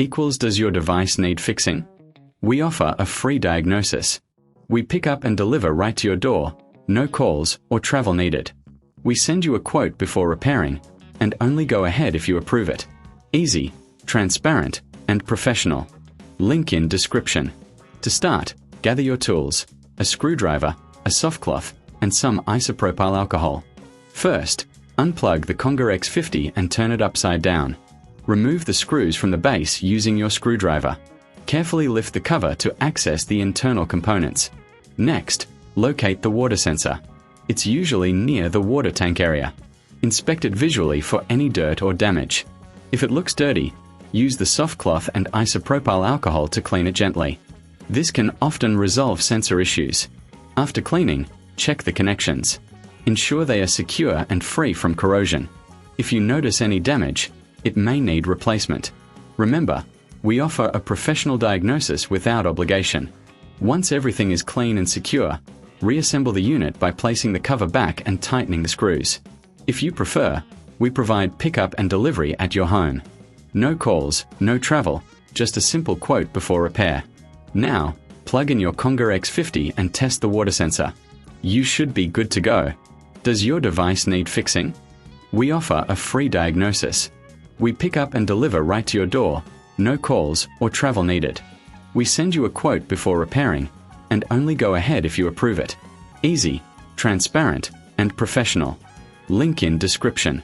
equals does your device need fixing? We offer a free diagnosis. We pick up and deliver right to your door, no calls or travel needed. We send you a quote before repairing, and only go ahead if you approve it. Easy, transparent, and professional. Link in description. To start, gather your tools, a screwdriver, a soft cloth, and some isopropyl alcohol. First, unplug the Conga X50 and turn it upside down. Remove the screws from the base using your screwdriver. Carefully lift the cover to access the internal components. Next, locate the water sensor. It's usually near the water tank area. Inspect it visually for any dirt or damage. If it looks dirty, use the soft cloth and isopropyl alcohol to clean it gently. This can often resolve sensor issues. After cleaning, check the connections. Ensure they are secure and free from corrosion. If you notice any damage, it may need replacement. Remember, we offer a professional diagnosis without obligation. Once everything is clean and secure, reassemble the unit by placing the cover back and tightening the screws. If you prefer, we provide pickup and delivery at your home. No calls, no travel, just a simple quote before repair. Now, plug in your Conga X50 and test the water sensor. You should be good to go. Does your device need fixing? We offer a free diagnosis. We pick up and deliver right to your door, no calls or travel needed. We send you a quote before repairing, and only go ahead if you approve it. Easy, transparent, and professional. Link in description.